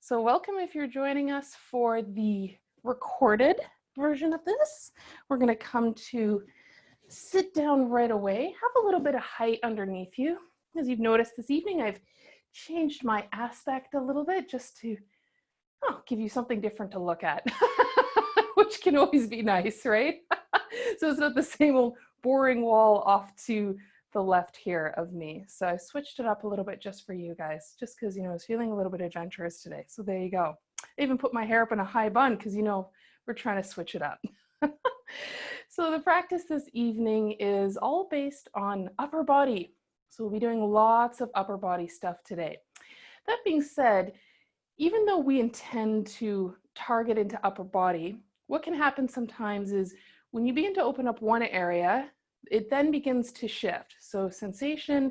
So welcome if you're joining us for the recorded version of this. We're going to come to sit down right away, have a little bit of height underneath you. As you've noticed this evening, I've changed my aspect a little bit just to give you something different to look at, which can always be nice, right? So it's not the same old boring wall off to the left here of me. So I switched it up a little bit just for you guys, just because, I was feeling a little bit adventurous today. So there you go. I even put my hair up in a high bun because, we're trying to switch it up. So the practice this evening is all based on upper body. So we'll be doing lots of upper body stuff today. That being said, even though we intend to target into upper body, what can happen sometimes is when you begin to open up one area, it then begins to shift. So sensation,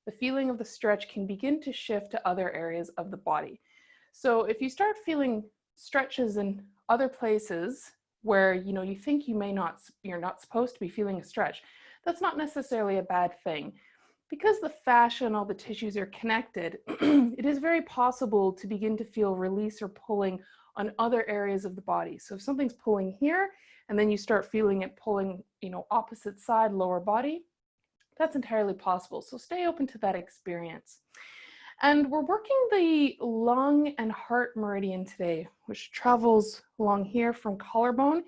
the feeling of the stretch can begin to shift to other areas of the body. So if you start feeling stretches in other places where you think you're not supposed to be feeling a stretch, that's not necessarily a bad thing. Because the fascia and all the tissues are connected, it is very possible to begin to feel release or pulling on other areas of the body. So if something's pulling here, and then you start feeling it pulling, opposite side, lower body, that's entirely possible. So stay open to that experience. And we're working the lung and heart meridian today, which travels along here from collarbone,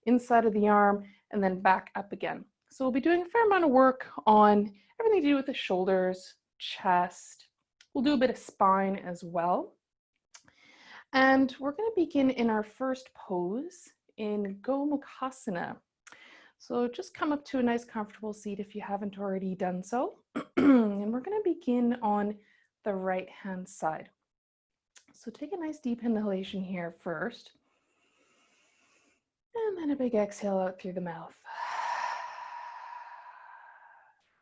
inside of the arm, and then back up again. So we'll be doing a fair amount of work on everything to do with the shoulders, chest. We'll do a bit of spine as well. And we're going to begin in our first pose in Gomukhasana. So just come up to a nice comfortable seat if you haven't already done so. And we're going to begin on the right hand side. So take a nice deep inhalation here first. And then a big exhale out through the mouth.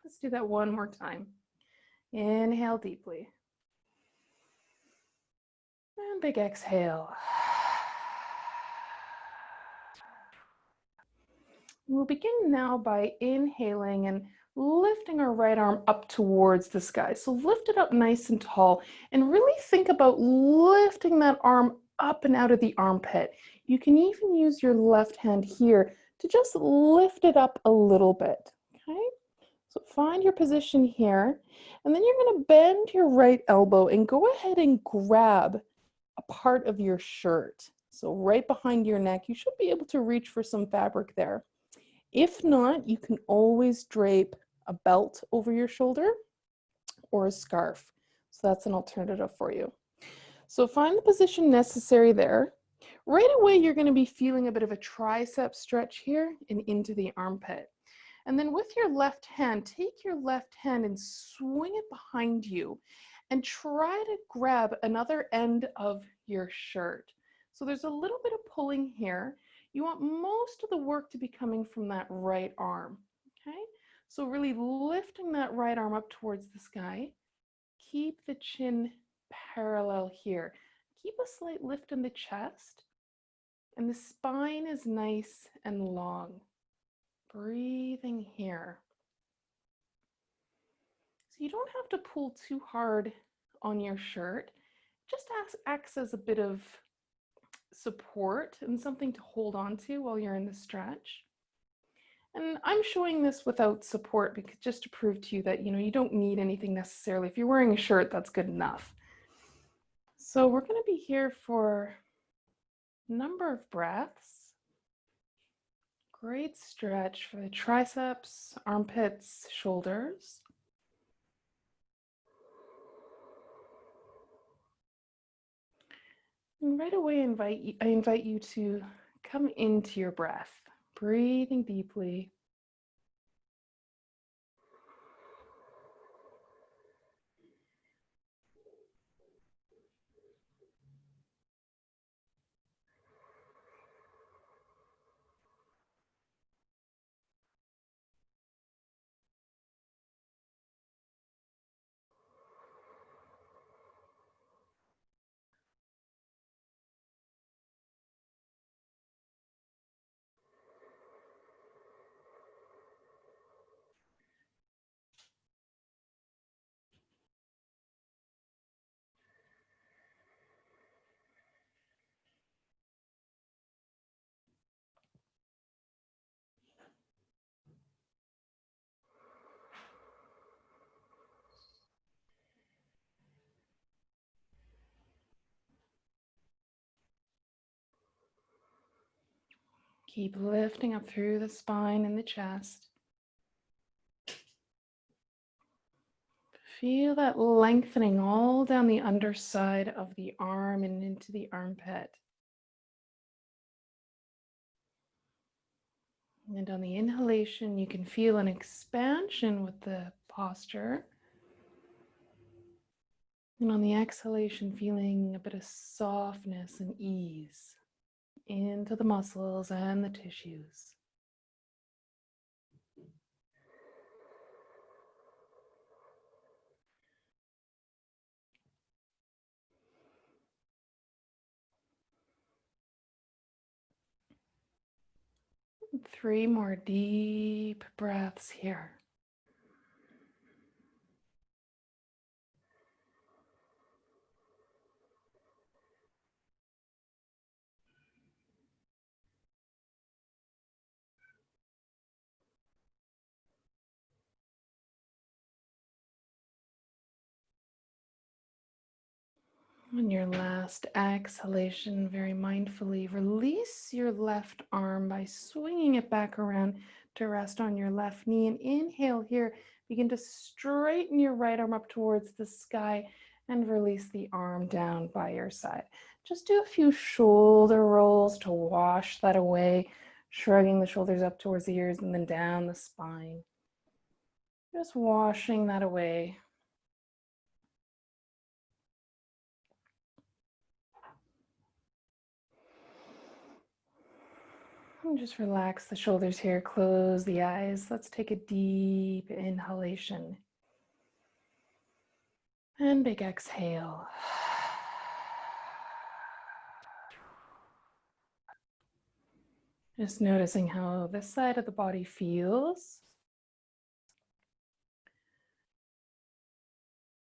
Let's do that one more time. Inhale deeply. And big exhale. We'll begin now by inhaling and lifting our right arm up towards the sky. So lift it up nice and tall and really think about lifting that arm up and out of the armpit. You can even use your left hand here to just lift it up a little bit, okay? So find your position here, and then you're going to bend your right elbow and go ahead and grab a part of your shirt. So right behind your neck, you should be able to reach for some fabric there. If not, you can always drape a belt over your shoulder or a scarf. So that's an alternative for you. So find the position necessary there. Right away, you're going to be feeling a bit of a tricep stretch here and into the armpit. And then with your left hand, take your left hand and swing it behind you and try to grab another end of your shirt. So there's a little bit of pulling here. You want most of the work to be coming from that right arm, okay? So really lifting that right arm up towards the sky. Keep the chin parallel here. Keep a slight lift in the chest, and the spine is nice and long. Breathing here. So you don't have to pull too hard on your shirt. Just acts as a bit of support and something to hold on to while you're in the stretch. And I'm showing this without support because just to prove to you that you don't need anything necessarily. If you're wearing a shirt, that's good enough. So we're going to be here for a number of breaths. Great stretch for the triceps, armpits, shoulders. And right away, I invite you to come into your breath, breathing deeply. Keep lifting up through the spine and the chest. Feel that lengthening all down the underside of the arm and into the armpit. And on the inhalation, you can feel an expansion with the posture. And on the exhalation, feeling a bit of softness and ease into the muscles and the tissues. Three more deep breaths here. On your last exhalation, very mindfully release your left arm by swinging it back around to rest on your left knee. And inhale here, begin to straighten your right arm up towards the sky and release the arm down by your side. Just do a few shoulder rolls to wash that away, shrugging the shoulders up towards the ears and then down the spine. Just washing that away. And just relax the shoulders here, close the eyes. Let's take a deep inhalation. And big exhale. Just noticing how this side of the body feels.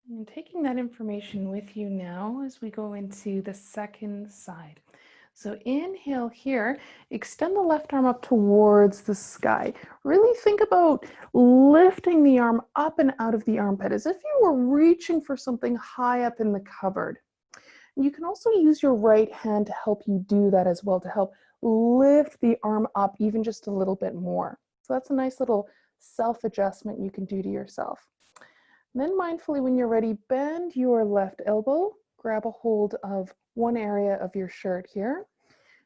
And taking that information with you now as we go into the second side. So inhale here, extend the left arm up towards the sky. Really think about lifting the arm up and out of the armpit as if you were reaching for something high up in the cupboard. You can also use your right hand to help you do that as well, to help lift the arm up even just a little bit more. So that's a nice little self-adjustment you can do to yourself. And then mindfully, when you're ready, bend your left elbow, grab a hold of one area of your shirt here.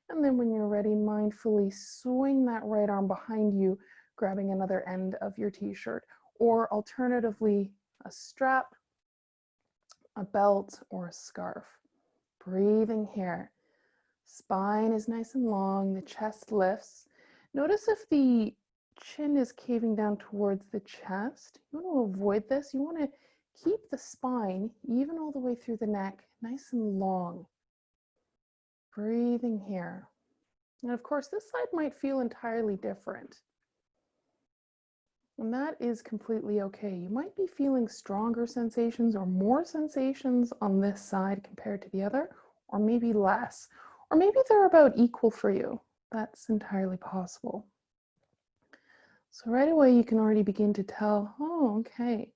And then when you're ready, mindfully swing that right arm behind you, grabbing another end of your t-shirt, or alternatively, a strap, a belt, or a scarf. Breathing here. Spine is nice and long, the chest lifts. Notice if the chin is caving down towards the chest. You want to avoid this. You want to keep the spine, even all the way through the neck, nice and long. Breathing here. And of course, this side might feel entirely different. And that is completely okay. You might be feeling stronger sensations or more sensations on this side compared to the other, or maybe less. Or maybe they're about equal for you. That's entirely possible. So right away, you can already begin to tell, oh, okay,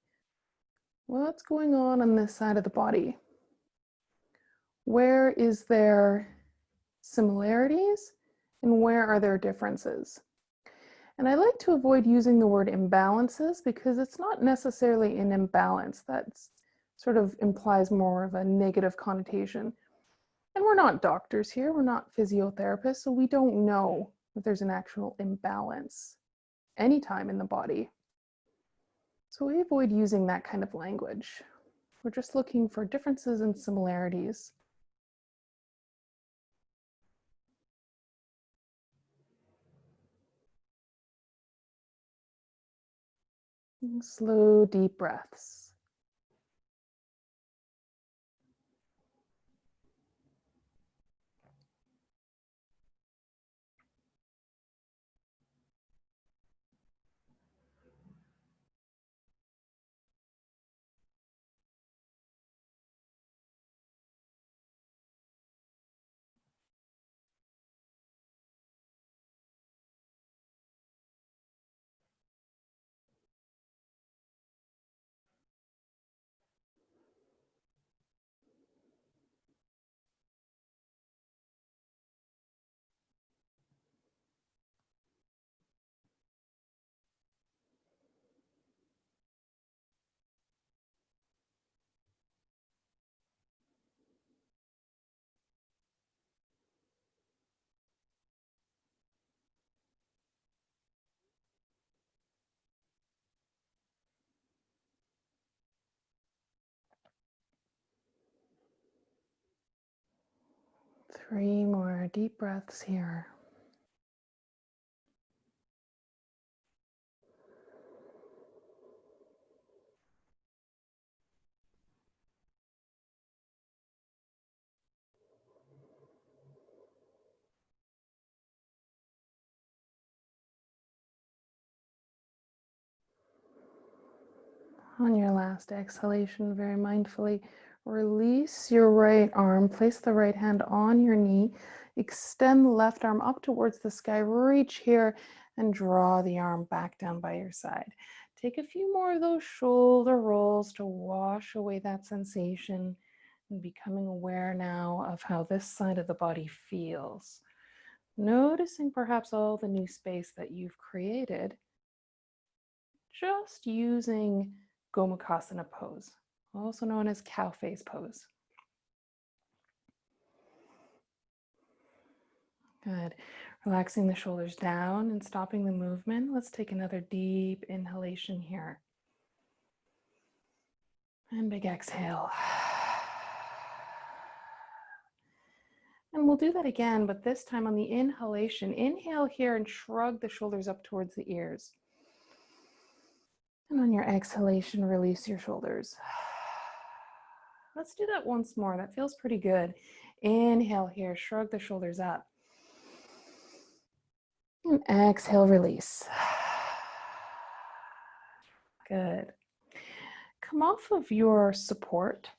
what's going on this side of the body? Where is there similarities and where are there differences? And I like to avoid using the word imbalances because it's not necessarily an imbalance. That sort of implies more of a negative connotation. And we're not doctors here, we're not physiotherapists, so we don't know if there's an actual imbalance anytime in the body. So we avoid using that kind of language. We're just looking for differences and similarities. Slow, deep breaths. 3 more deep breaths here. On your last exhalation, very mindfully, release your right arm, place the right hand on your knee, extend the left arm up towards the sky, reach here and draw the arm back down by your side. Take a few more of those shoulder rolls to wash away that sensation and becoming aware now of how this side of the body feels. Noticing perhaps all the new space that you've created, just using Gomukhasana pose, also known as cow face pose. Good. Relaxing the shoulders down and stopping the movement. Let's take another deep inhalation here. And big exhale. And we'll do that again, but this time on the inhalation. Inhale here and shrug the shoulders up towards the ears. And on your exhalation, release your shoulders. Let's do that once more. That feels pretty good. Inhale here, shrug the shoulders up. And exhale, release. Good. Come off of your support.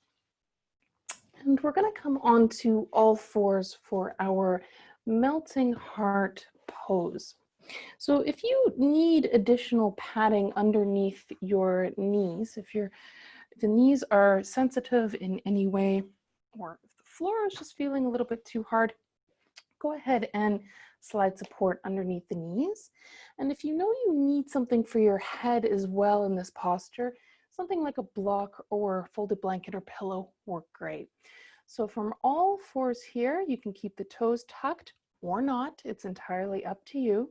And we're going to come onto all fours for our melting heart pose. So if you need additional padding underneath your knees, if the knees are sensitive in any way, or if the floor is just feeling a little bit too hard, go ahead and slide support underneath the knees. And if you know you need something for your head as well in this posture, something like a block or folded blanket or pillow work great. So from all fours here, you can keep the toes tucked or not. It's entirely up to you.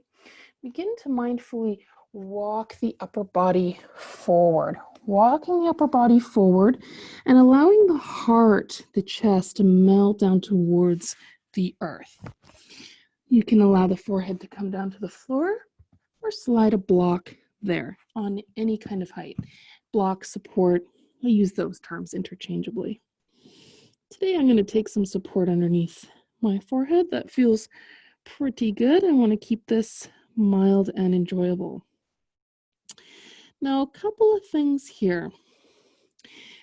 Begin to mindfully walk the upper body forward. Walking the upper body forward and allowing the heart, the chest to melt down towards the earth. You can allow the forehead to come down to the floor or slide a block there on any kind of height. Block, support, I use those terms interchangeably. Today I'm going to take some support underneath my forehead. That feels pretty good. I want to keep this mild and enjoyable. Now, a couple of things here.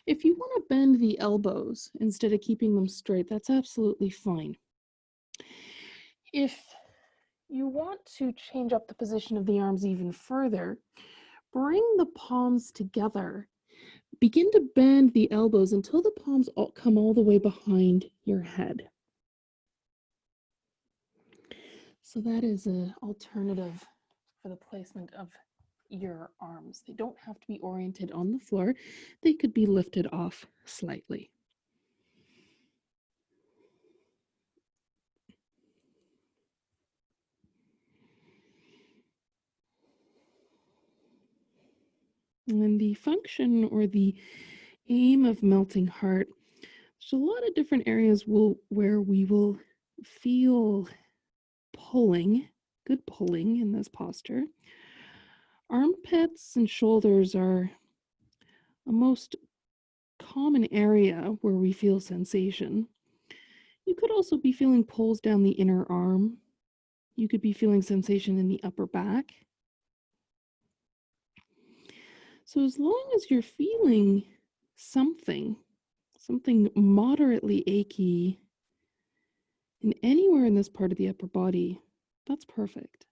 If you want to bend the elbows instead of keeping them straight, that's absolutely fine. If you want to change up the position of the arms even further, bring the palms together. Begin to bend the elbows until the palms come all the way behind your head. So that is an alternative for the placement of your arms. They don't have to be oriented on the floor. They could be lifted off slightly. And then the function or the aim of melting heart, there's a lot of different areas where we will feel pulling, good pulling in this posture. Armpits and shoulders are a most common area where we feel sensation. You could also be feeling pulls down the inner arm. You could be feeling sensation in the upper back. So as long as you're feeling something moderately achy in anywhere in this part of the upper body, that's perfect.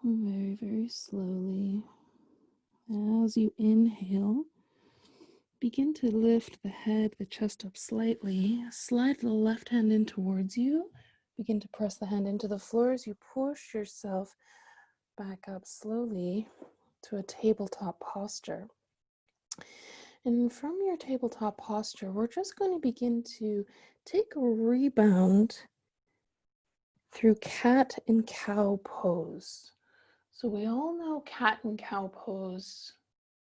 Very, very slowly. As you inhale, begin to lift the head, the chest up slightly. Slide the left hand in towards you. Begin to press the hand into the floor as you push yourself back up slowly to a tabletop posture. And from your tabletop posture, we're just going to begin to take a rebound through cat and cow pose. So we all know cat and cow pose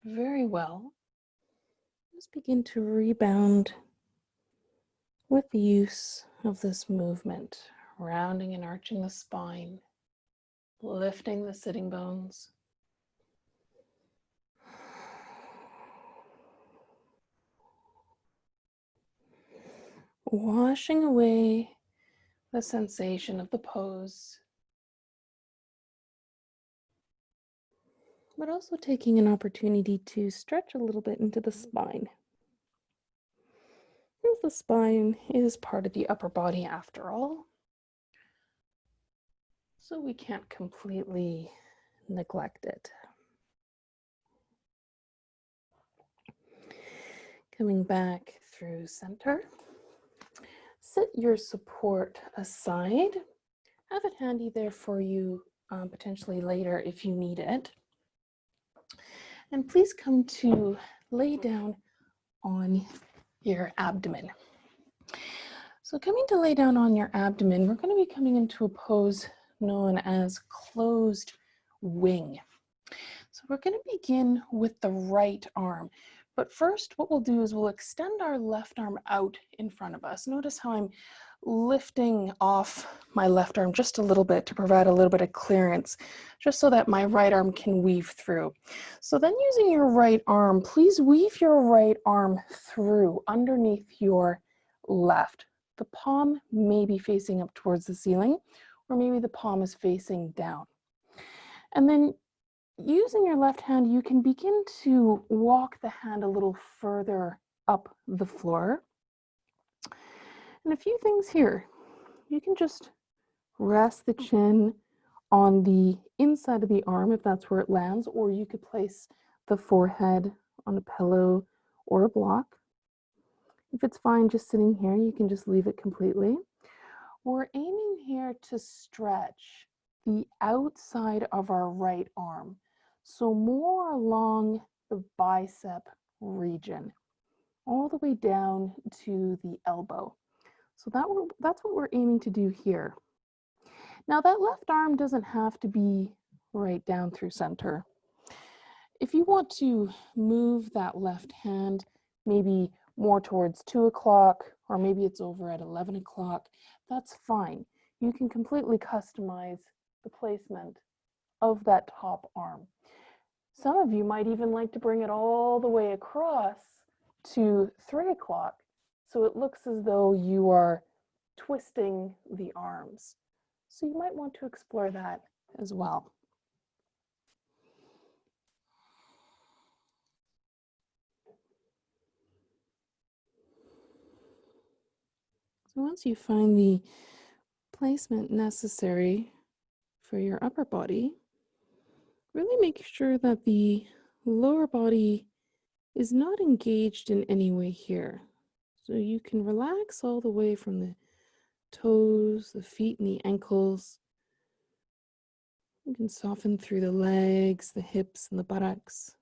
very well. Just begin to rebound with the use of this movement, rounding and arching the spine, lifting the sitting bones. Washing away the sensation of the pose, but also taking an opportunity to stretch a little bit into the spine. As the spine is part of the upper body after all, so we can't completely neglect it. Coming back through center, sit your support aside. Have it handy there for you potentially later if you need it. And please come to lay down on your abdomen. So coming to lay down on your abdomen, we're going to be coming into a pose known as closed wing. So we're going to begin with the right arm. But first, what we'll do is we'll extend our left arm out in front of us. Notice how I'm lifting off my left arm just a little bit to provide a little bit of clearance, just so that my right arm can weave through. So then using your right arm, please weave your right arm through underneath your left. The palm may be facing up towards the ceiling, or maybe the palm is facing down. And then using your left hand, you can begin to walk the hand a little further up the floor. And a few things here. You can just rest the chin on the inside of the arm if that's where it lands, or you could place the forehead on a pillow or a block. If it's fine just sitting here, you can just leave it completely. We're aiming here to stretch the outside of our right arm, so more along the bicep region, all the way down to the elbow. So that's what we're aiming to do here. Now that left arm doesn't have to be right down through center. If you want to move that left hand maybe more towards 2 o'clock, or maybe it's over at 11 o'clock, that's fine. You can completely customize the placement of that top arm. Some of you might even like to bring it all the way across to 3 o'clock, so it looks as though you are twisting the arms. So you might want to explore that as well. So once you find the placement necessary for your upper body, really make sure that the lower body is not engaged in any way here. So you can relax all the way from the toes, the feet, and the ankles. You can soften through the legs, the hips, and the buttocks.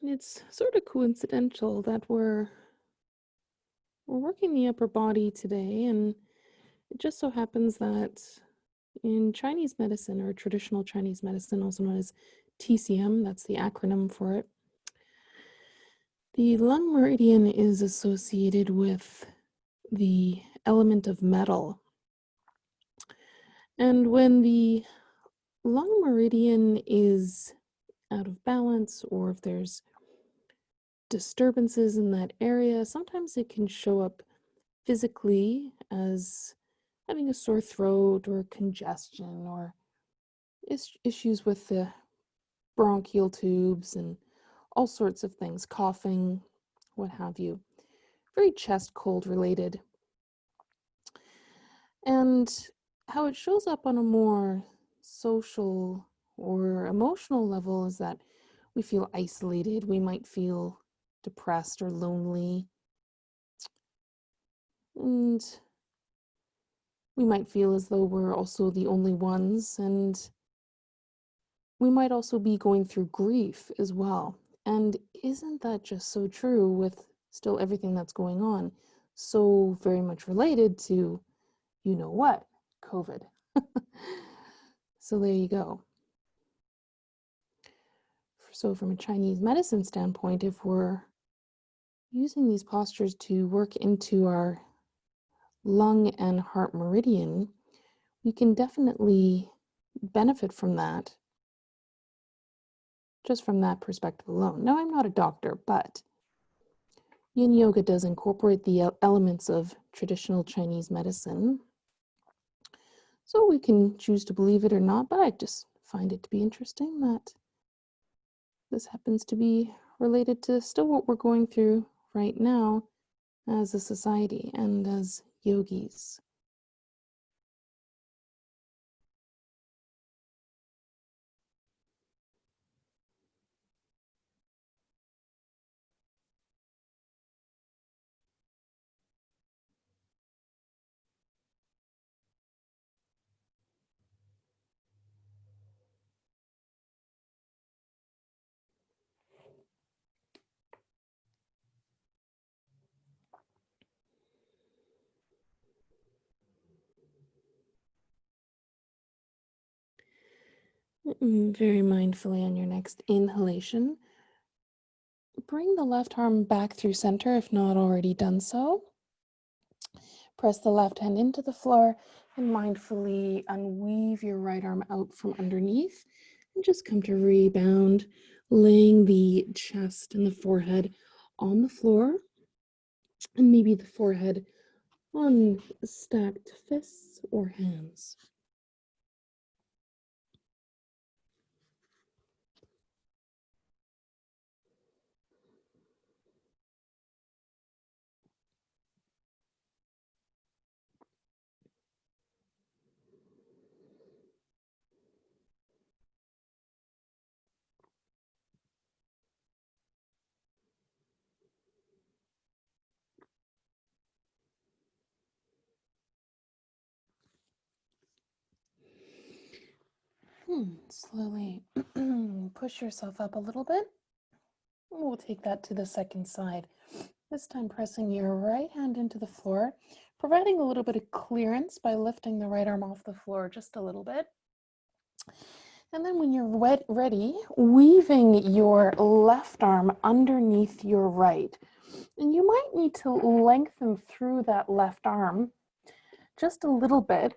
It's sort of coincidental that we're working the upper body today, and it just so happens that in Chinese medicine, or traditional Chinese medicine, also known as TCM, that's the acronym for it, the lung meridian is associated with the element of metal. And when the lung meridian is out of balance, or if there's disturbances in that area. Sometimes it can show up physically as having a sore throat or congestion or issues with the bronchial tubes and all sorts of things, coughing, what have you. Very chest cold related. And how it shows up on a more social or emotional level is that we feel isolated. We might feel depressed or lonely. And we might feel as though we're also the only ones. And we might also be going through grief as well. And isn't that just so true with still everything that's going on? So very much related to, you know what, COVID. So there you go. So from a Chinese medicine standpoint, if we're using these postures to work into our lung and heart meridian, we can definitely benefit from that, just from that perspective alone. Now, I'm not a doctor, but Yin Yoga does incorporate the elements of traditional Chinese medicine. So we can choose to believe it or not, but I just find it to be interesting that this happens to be related to still what we're going through right now as a society and as yogis. Very mindfully on your next inhalation. Bring the left arm back through center if not already done so. Press the left hand into the floor and mindfully unweave your right arm out from underneath and just come to rebound, laying the chest and the forehead on the floor and maybe the forehead on stacked fists or hands. Slowly push yourself up a little bit. We'll take that to the second side. This time pressing your right hand into the floor, providing a little bit of clearance by lifting the right arm off the floor just a little bit. And then when you're ready, weaving your left arm underneath your right. And you might need to lengthen through that left arm just a little bit,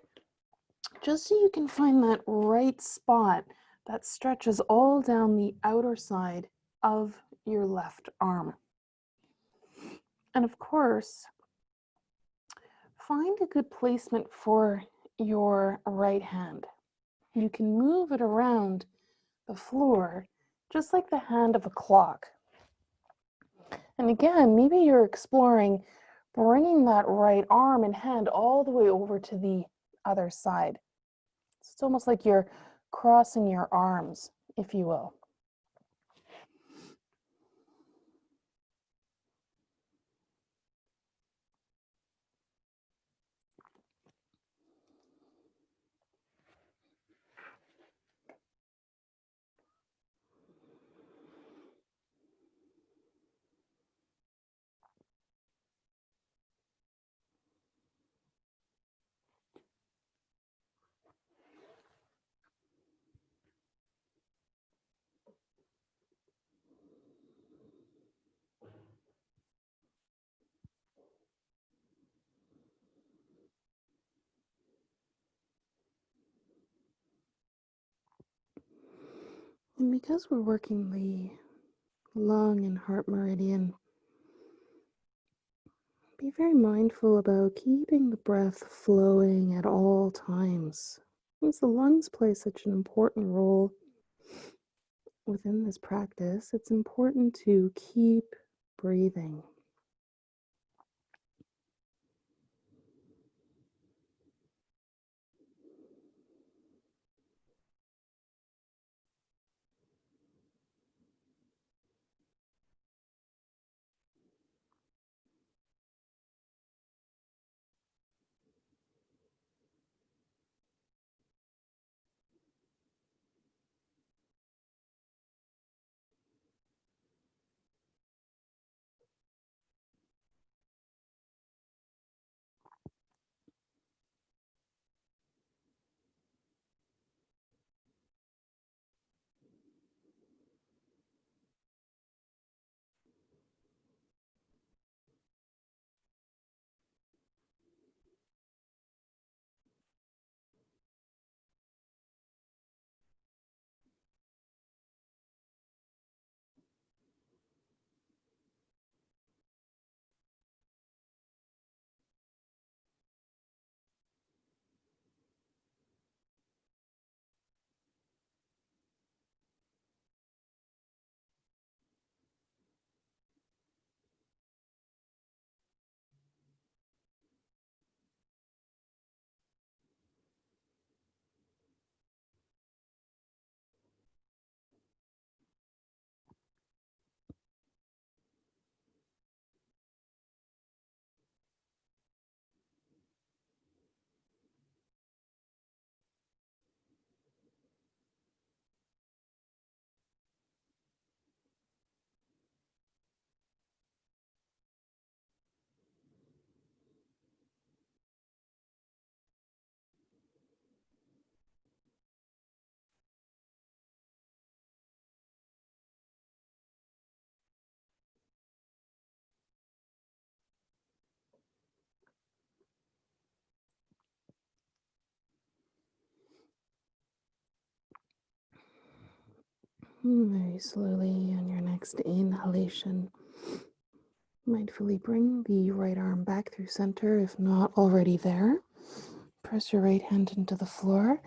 just so you can find that right spot that stretches all down the outer side of your left arm. And of course, find a good placement for your right hand. You can move it around the floor just like the hand of a clock. And again, maybe you're exploring bringing that right arm and hand all the way over to the other side. It's almost like you're crossing your arms, if you will. And because we're working the lung and heart meridian. Be very mindful about keeping the breath flowing at all times. Since the lungs play such an important role within this practice, it's important to keep breathing. Very slowly on your next inhalation, mindfully bring the right arm back through center if not already there. Press your right hand into the floor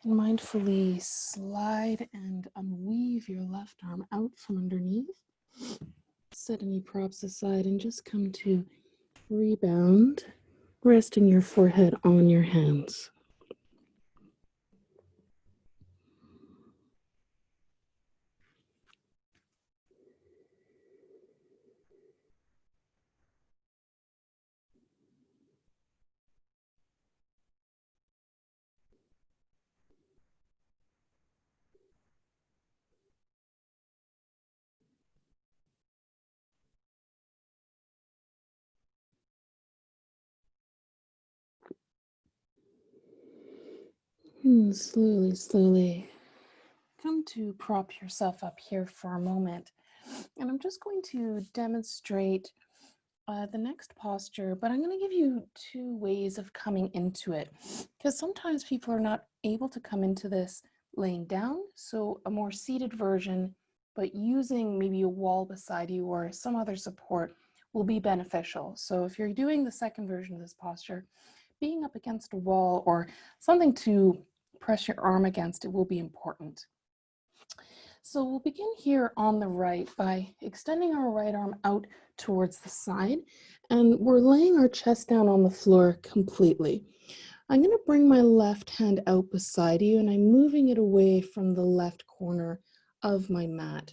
and mindfully slide and unweave your left arm out from underneath. Set any props aside and just come to rebound, resting your forehead on your hands. And slowly, slowly come to prop yourself up here for a moment. And I'm just going to demonstrate the next posture, but I'm going to give you two ways of coming into it because sometimes people are not able to come into this laying down. So a more seated version, but using maybe a wall beside you or some other support will be beneficial. So if you're doing the second version of this posture, being up against a wall or something to press your arm against, it will be important. So we'll begin here on the right by extending our right arm out towards the side, and we're laying our chest down on the floor completely. I'm going to bring my left hand out beside you, and I'm moving it away from the left corner of my mat.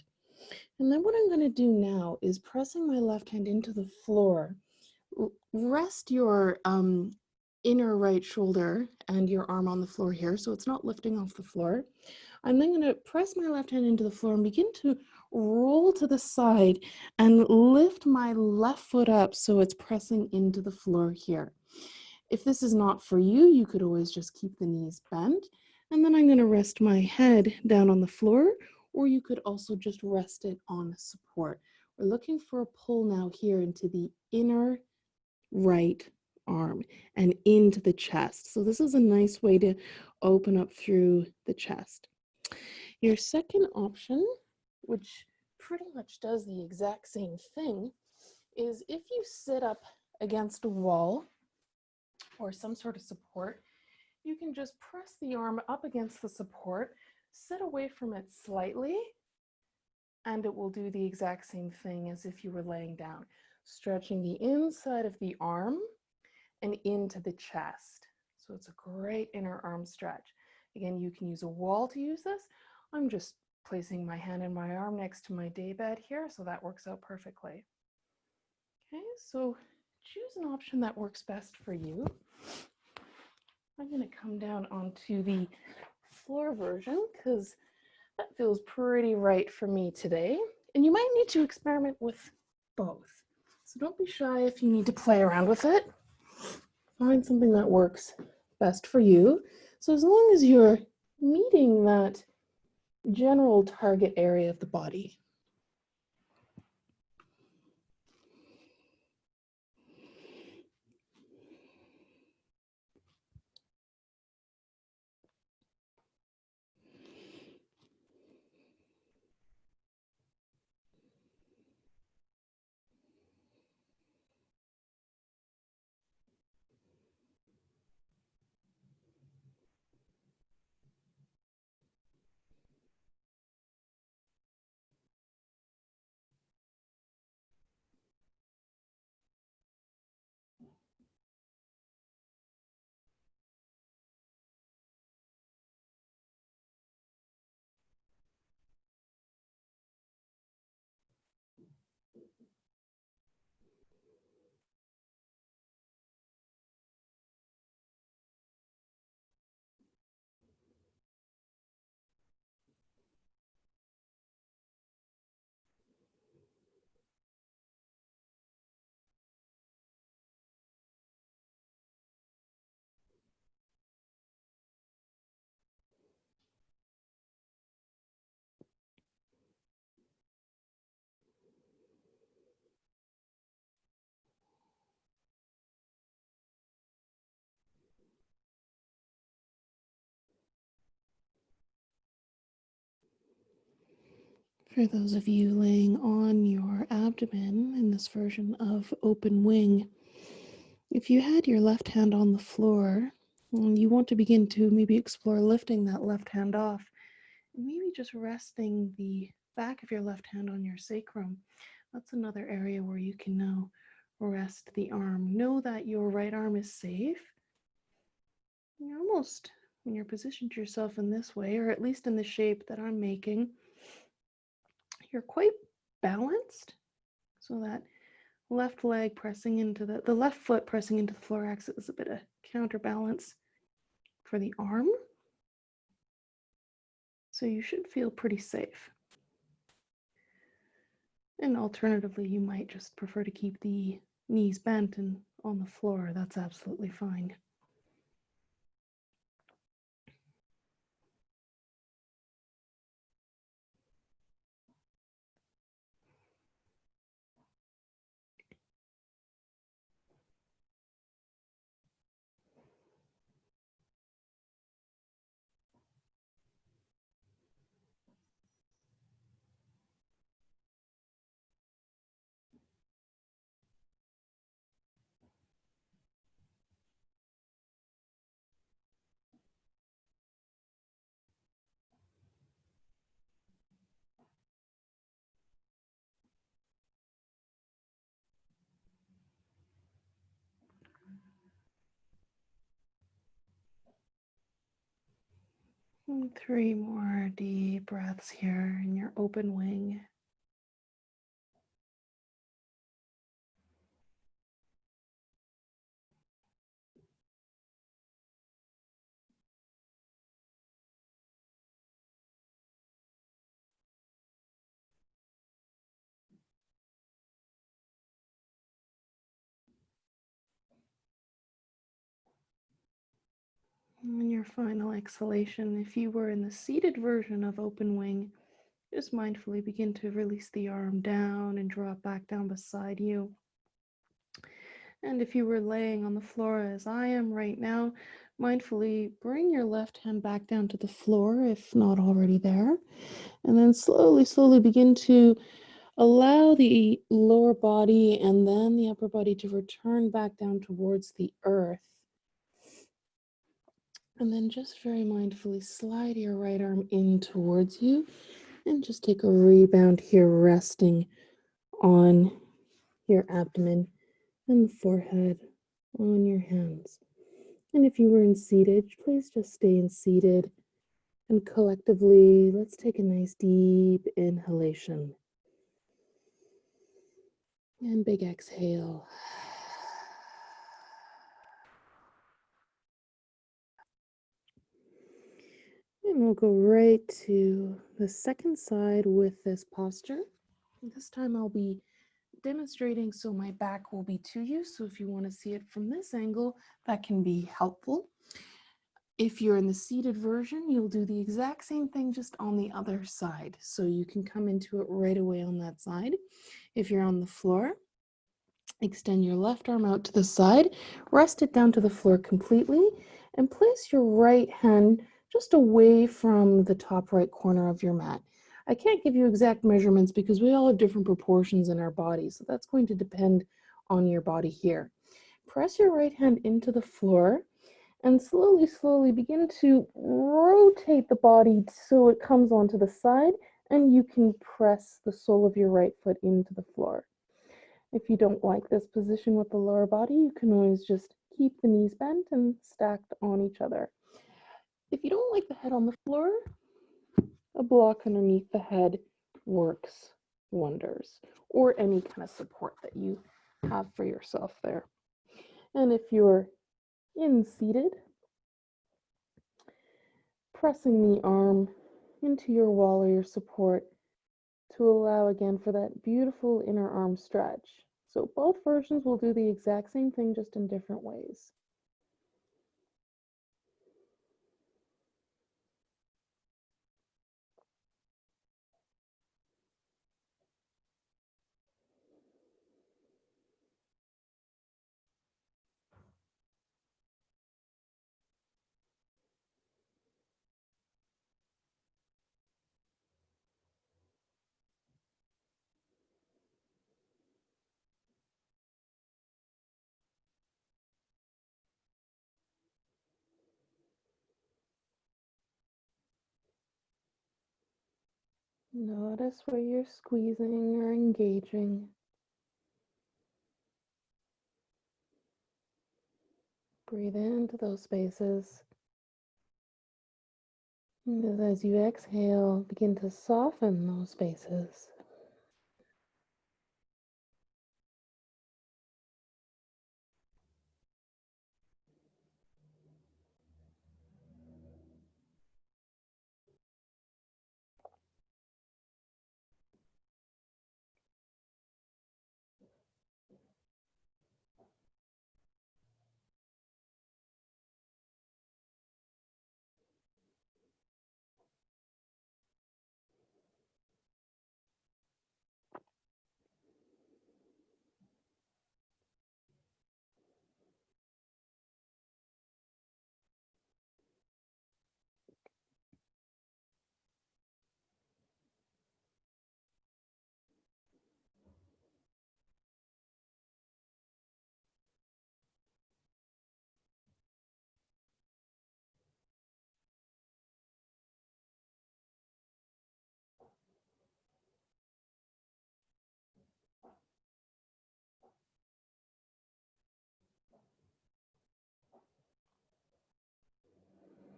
And then what I'm going to do now is pressing my left hand into the floor. Rest your inner right shoulder and your arm on the floor here, so it's not lifting off the floor. I'm then going to press my left hand into the floor and begin to roll to the side and lift my left foot up so it's pressing into the floor here. If this is not for you, you could always just keep the knees bent. And then I'm going to rest my head down on the floor, or you could also just rest it on support. We're looking for a pull now here into the inner right arm and into the chest. So this is a nice way to open up through the chest. Your second option, which pretty much does the exact same thing is if you sit up against a wall or some sort of support, you can just press the arm up against the support, sit away from it slightly, and it will do the exact same thing as if you were laying down, stretching the inside of the arm and into the chest. So it's a great inner arm stretch. Again, you can use a wall to use this. I'm just placing my hand and my arm next to my daybed here, so that works out perfectly. Okay, so choose an option that works best for you. I'm going to come down onto the floor version because that feels pretty right for me today. And you might need to experiment with both. So don't be shy if you need to play around with it. Find something that works best for you. So as long as you're meeting that general target area of the body. For those of you laying on your abdomen in this version of open wing, if you had your left hand on the floor, you want to begin to maybe explore lifting that left hand off, and maybe just resting the back of your left hand on your sacrum. That's another area where you can now rest the arm. Know that your right arm is safe. You're almost, when you're positioned yourself in this way, or at least in the shape that I'm making, you're quite balanced, so that left leg pressing into the left foot pressing into the floor acts as a bit of counterbalance for the arm. So you should feel pretty safe. And alternatively, you might just prefer to keep the knees bent and on the floor. That's absolutely fine. And 3 more deep breaths here in your open wing. And your final exhalation, if you were in the seated version of open wing, just mindfully begin to release the arm down and draw it back down beside you. And if you were laying on the floor as I am right now, Mindfully bring your left hand back down to the floor if not already there. And then slowly, slowly begin to allow the lower body and then the upper body to return back down towards the earth. And then just very mindfully slide your right arm in towards you and just take a rebound here, resting on your abdomen and the forehead on your hands. And if you were in seated, please just stay in seated. And collectively, let's take a nice deep inhalation. And big exhale. And we'll go right to the second side with this posture. This time I'll be demonstrating so my back will be to you. So if you want to see it from this angle, that can be helpful. If you're in the seated version, you'll do the exact same thing just on the other side. So you can come into it right away on that side. If you're on the floor, extend your left arm out to the side, rest it down to the floor completely, and place your right hand just away from the top right corner of your mat. I can't give you exact measurements because we all have different proportions in our bodies, so that's going to depend on your body here. Press your right hand into the floor and slowly, slowly begin to rotate the body so it comes onto the side and you can press the sole of your right foot into the floor. If you don't like this position with the lower body, you can always just keep the knees bent and stacked on each other. If you don't like the head on the floor, a block underneath the head works wonders, or any kind of support that you have for yourself there. And if you're in seated, pressing the arm into your wall or your support to allow again for that beautiful inner arm stretch. So both versions will do the exact same thing, just in different ways. Notice where you're squeezing or engaging. Breathe into those spaces. And as you exhale, begin to soften those spaces.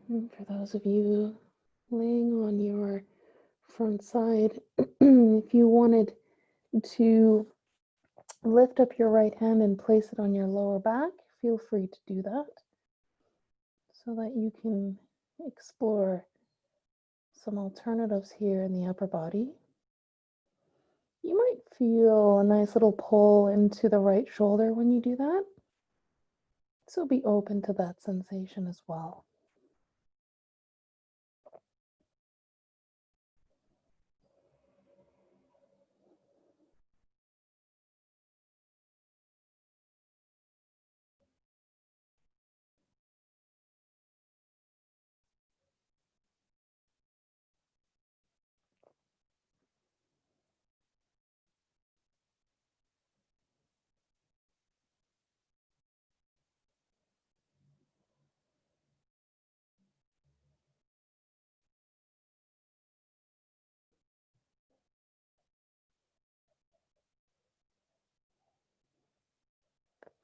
And for those of you laying on your front side, if you wanted to lift up your right hand and place it on your lower back, feel free to do that so that you can explore some alternatives here in the upper body. You might feel a nice little pull into the right shoulder when you do that, so be open to that sensation as well.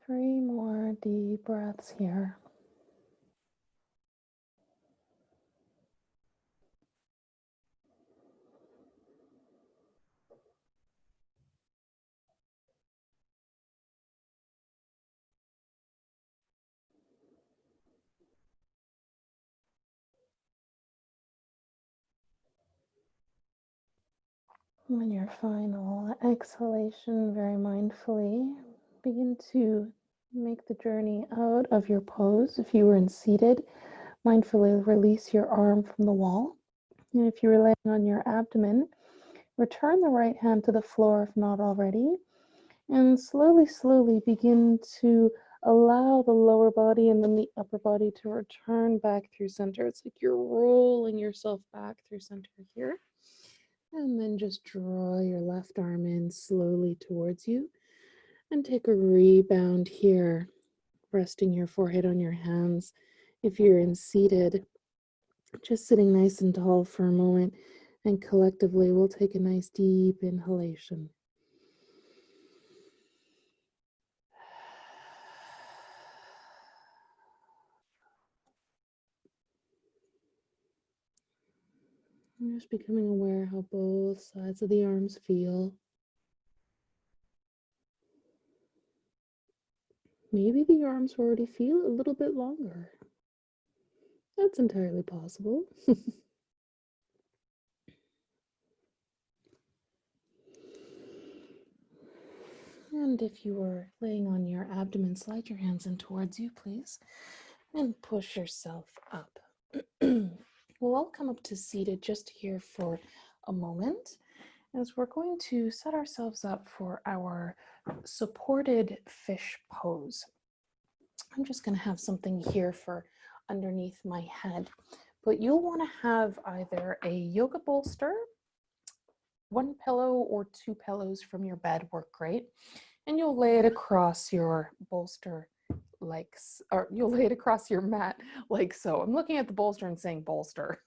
3 more deep breaths here. On your final exhalation, very mindfully, begin to make the journey out of your pose. If you were in seated, mindfully release your arm from the wall. And if you were laying on your abdomen, return the right hand to the floor if not already. And slowly, slowly begin to allow the lower body and then the upper body to return back through center. It's like you're rolling yourself back through center here. And then just draw your left arm in slowly towards you and take a rebound here, resting your forehead on your hands. If you're in seated, just sitting nice and tall for a moment, and collectively we'll take a nice deep inhalation. And just becoming aware how both sides of the arms feel. Maybe the arms already feel a little bit longer. That's entirely possible. And if you were laying on your abdomen, slide your hands in towards you, please, and push yourself up. We'll all come up to seated just here for a moment, as we're going to set ourselves up for our supported fish pose. I'm just going to have something here for underneath my head, but you'll want to have either a yoga bolster, one pillow or 2 pillows from your bed work great, and you'll lay it across your bolster or you'll lay it across your mat like so. I'm looking at the bolster and saying bolster.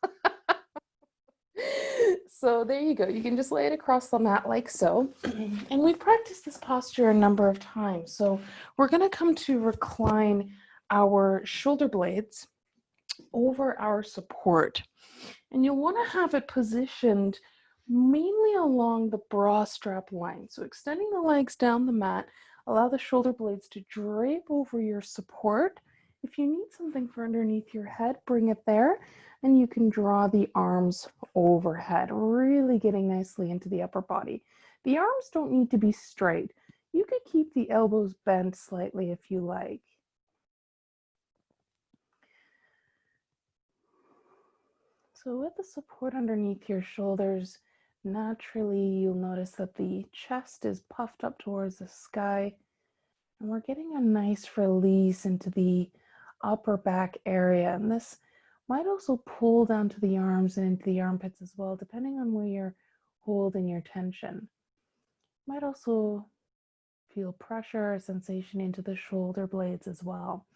So there you go. You can just lay it across the mat like so. And we've practiced this posture a number of times. So we're going to come to recline our shoulder blades over our support. And you'll want to have it positioned mainly along the bra strap line. So extending the legs down the mat, allow the shoulder blades to drape over your support. If you need something for underneath your head, bring it there, and you can draw the arms overhead, really getting nicely into the upper body. The arms don't need to be straight. You could keep the elbows bent slightly if you like. So with the support underneath your shoulders, naturally you'll notice that the chest is puffed up towards the sky, and we're getting a nice release into the upper back area. And this might also pull down to the arms and into the armpits as well, depending on where you're holding your tension. Might also feel pressure or sensation into the shoulder blades as well.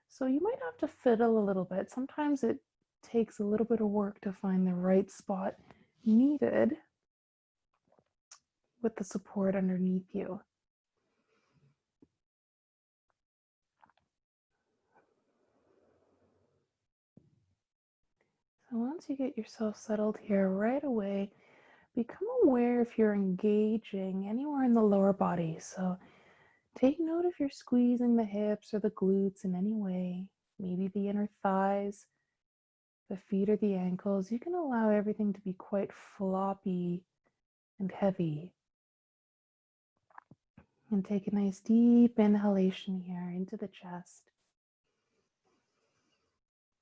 So you might have to fiddle a little bit. Sometimes it takes a little bit of work to find the right spot needed with the support underneath you. So once you get yourself settled here, right away, become aware if you're engaging anywhere in the lower body. So take note if you're squeezing the hips or the glutes in any way, maybe the inner thighs, the feet or the ankles. You can allow everything to be quite floppy and heavy. And take a nice deep inhalation here into the chest.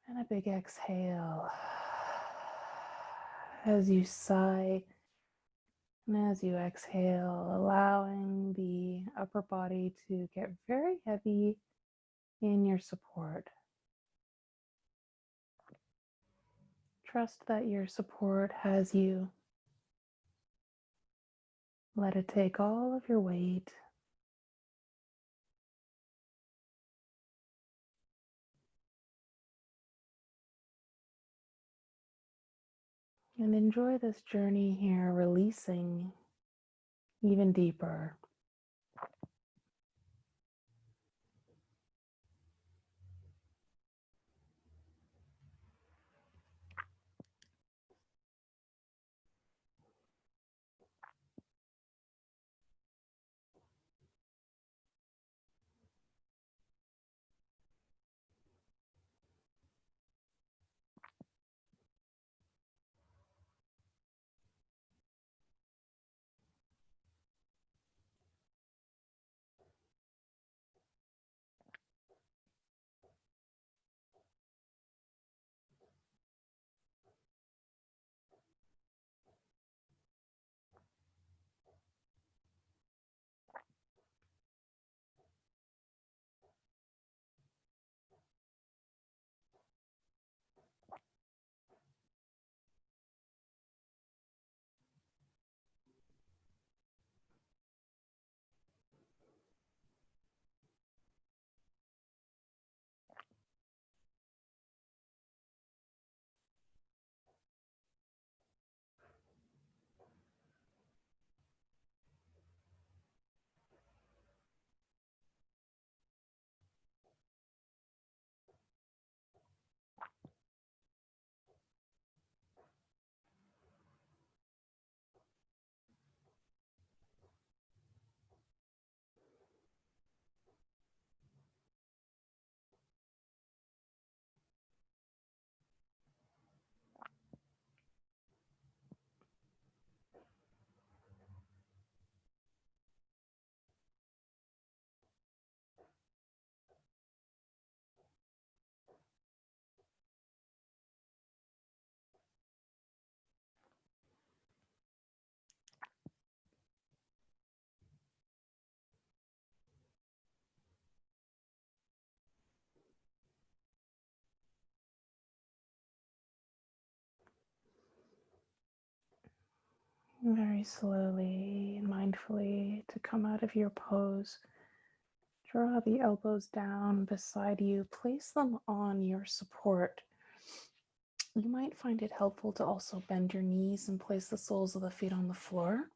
And a big exhale. As you sigh and as you exhale, allowing the upper body to get very heavy in your support. Trust that your support has you. Let it take all of your weight. And enjoy this journey here, releasing even deeper. Very slowly and mindfully to come out of your pose. Draw the elbows down beside you, place them on your support. You might find it helpful to also bend your knees and place the soles of the feet on the floor.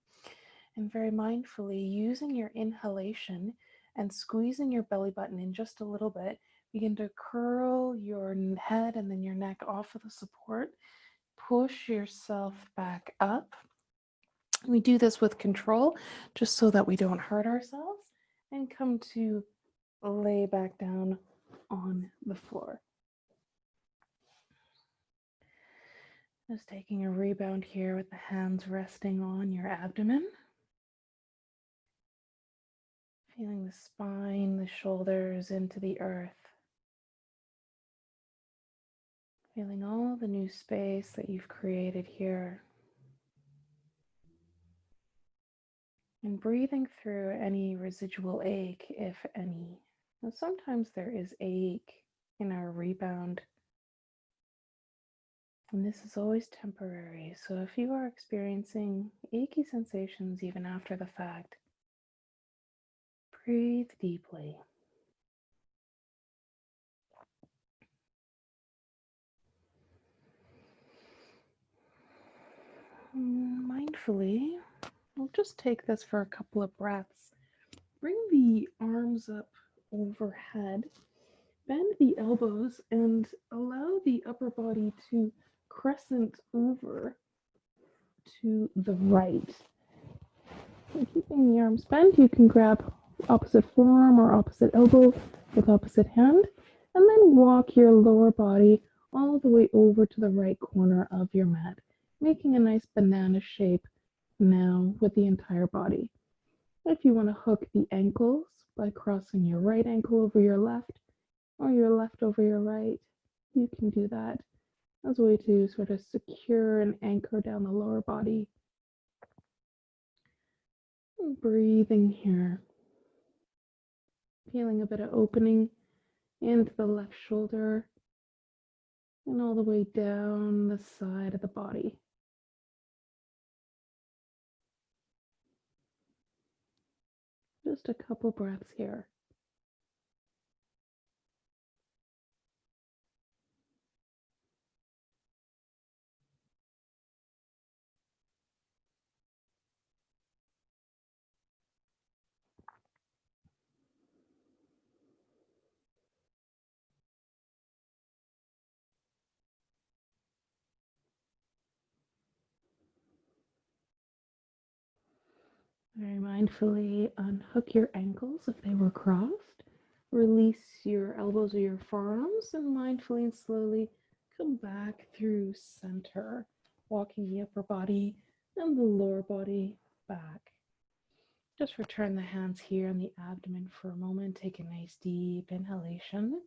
And very mindfully, using your inhalation and squeezing your belly button in just a little bit, begin to curl your head and then your neck off of the support. Push yourself back up. We do this with control, just so that we don't hurt ourselves, and come to lay back down on the floor. Just taking a rebound here with the hands resting on your abdomen. Feeling the spine, the shoulders into the earth. Feeling all the new space that you've created here. And breathing through any residual ache, if any. Now, sometimes there is ache in our rebound. And this is always temporary. So if you are experiencing achy sensations even after the fact, breathe deeply. Mindfully, we'll just take this for a couple of breaths. Bring the arms up overhead, bend the elbows, and allow the upper body to crescent over to the right. So keeping the arms bent, you can grab opposite forearm or opposite elbow with opposite hand, and then walk your lower body all the way over to the right corner of your mat, making a nice banana shape now with the entire body. If you want to hook the ankles by crossing your right ankle over your left or your left over your right, you can do that as a way to sort of secure and anchor down the lower body. Breathing here. Feeling a bit of opening into the left shoulder and all the way down the side of the body. Just a couple breaths here. Very mindfully unhook your ankles if they were crossed. Release your elbows or your forearms and mindfully and slowly come back through center, walking the upper body and the lower body back. Just return the hands here on the abdomen for a moment. Take a nice deep inhalation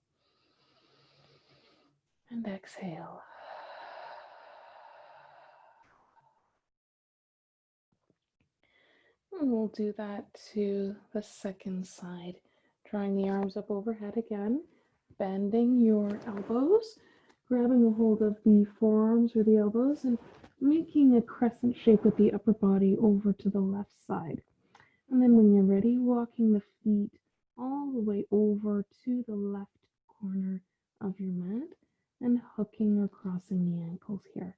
and exhale. And we'll do that to the second side. Drawing the arms up overhead again, bending your elbows, grabbing a hold of the forearms or the elbows, and making a crescent shape with the upper body over to the left side. And then when you're ready, walking the feet all the way over to the left corner of your mat and hooking or crossing the ankles here.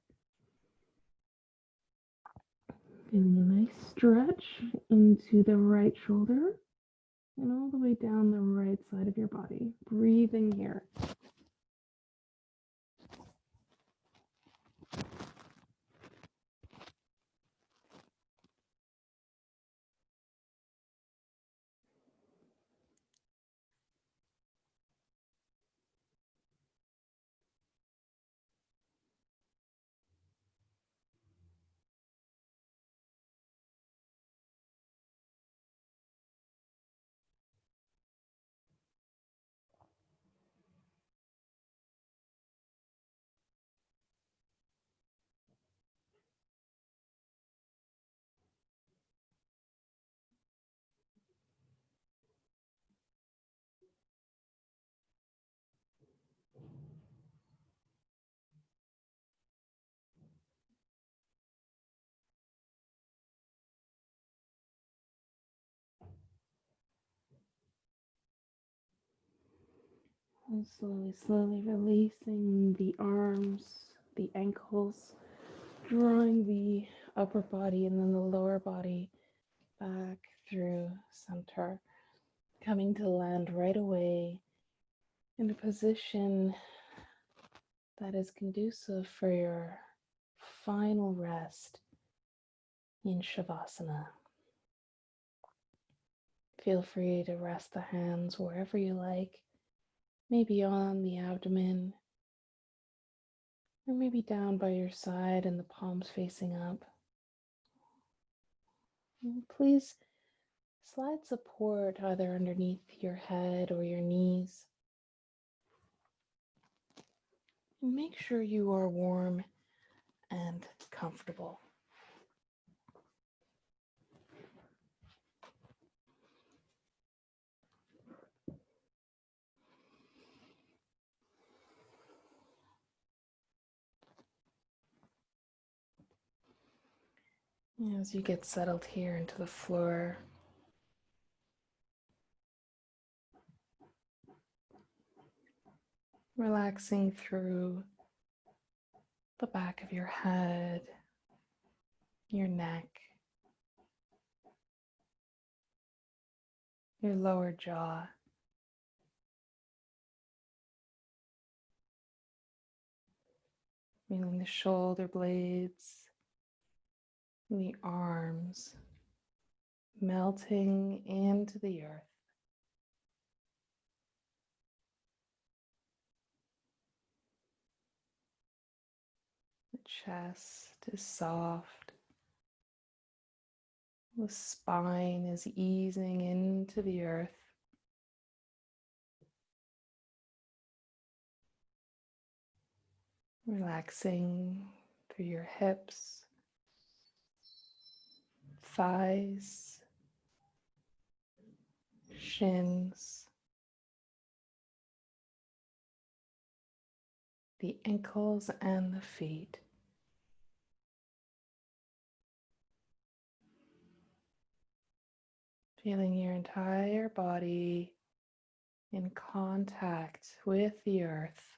Feeling a nice stretch into the right shoulder and all the way down the right side of your body. Breathing here. And slowly, slowly releasing the arms, the ankles, drawing the upper body and then the lower body back through center, coming to land right away in a position that is conducive for your final rest in Shavasana. Feel free to rest the hands wherever you like, maybe on the abdomen, or maybe down by your side and the palms facing up. And please slide support either underneath your head or your knees. And make sure you are warm and comfortable. As you get settled here into the floor, relaxing through the back of your head, your neck, your lower jaw, feeling the shoulder blades, the arms melting into the earth. The chest is soft. The spine is easing into the earth. Relaxing through your hips, thighs, shins, the ankles and the feet. Feeling your entire body in contact with the earth.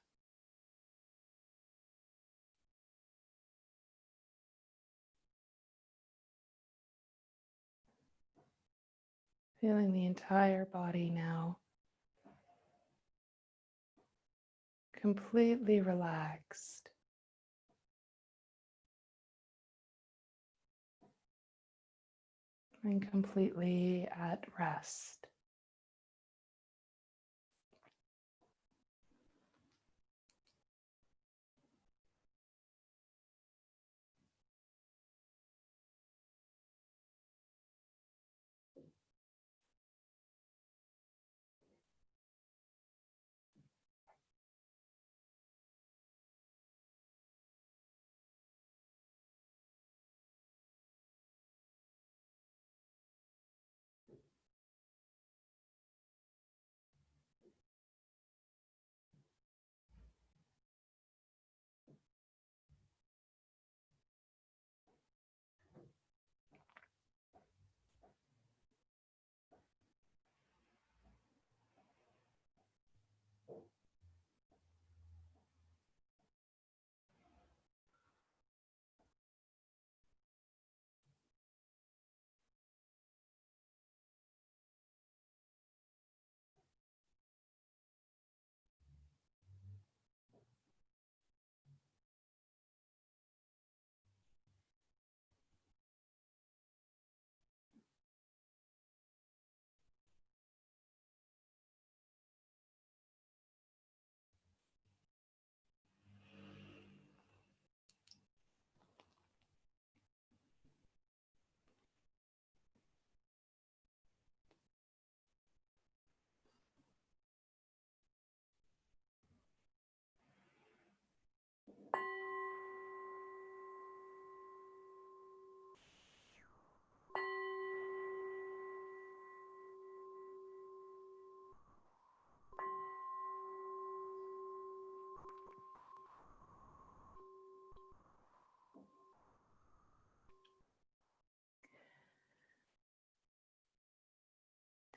Feeling the entire body now completely relaxed. And completely at rest.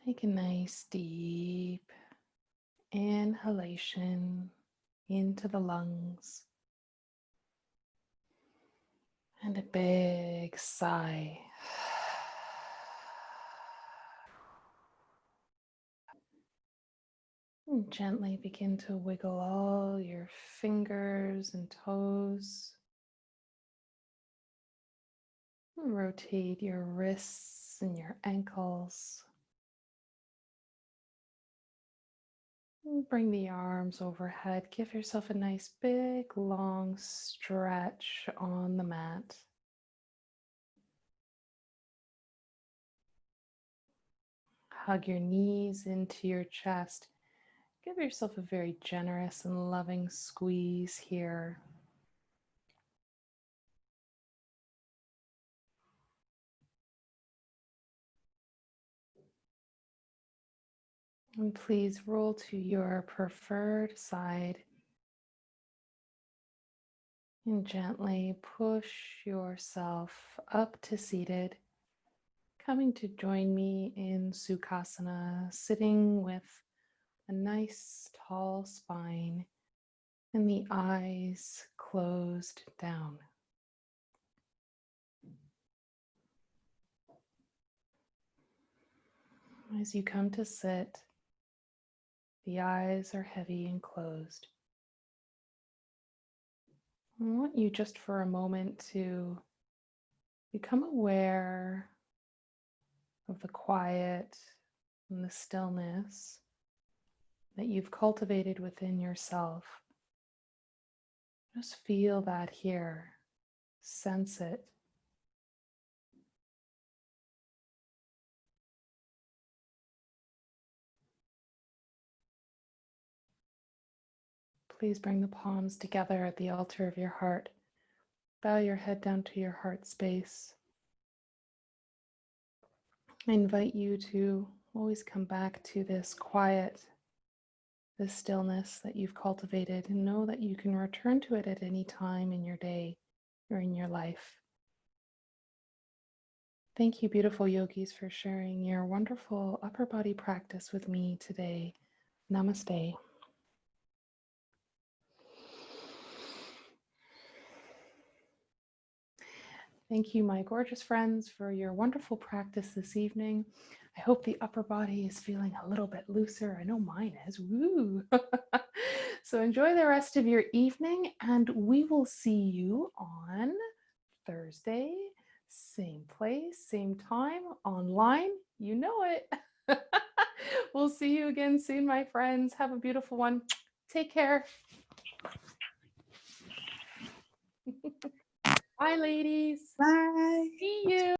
Take a nice deep inhalation into the lungs. And a big sigh. And gently begin to wiggle all your fingers and toes. And rotate your wrists and your ankles. And bring the arms overhead. Give yourself a nice big long stretch on the mat. Hug your knees into your chest. Give yourself a very generous and loving squeeze here. And please roll to your preferred side and gently push yourself up to seated, coming to join me in Sukhasana, sitting with a nice tall spine and the eyes closed down. As you come to sit, the eyes are heavy and closed. I want you just for a moment to become aware of the quiet and the stillness that you've cultivated within yourself. Just feel that here, sense it. Please bring the palms together at the altar of your heart. Bow your head down to your heart space. I invite you to always come back to this quiet, this stillness that you've cultivated, and know that you can return to it at any time in your day or in your life. Thank you, beautiful yogis, for sharing your wonderful upper body practice with me today. Namaste. Thank you, my gorgeous friends, for your wonderful practice this evening. I hope the upper body is feeling a little bit looser. I know mine is. Woo! So enjoy the rest of your evening, and we will see you on Thursday, same place, same time, online. You know it. We'll see you again soon, my friends. Have a beautiful one. Take care. Bye, ladies. Bye. See you.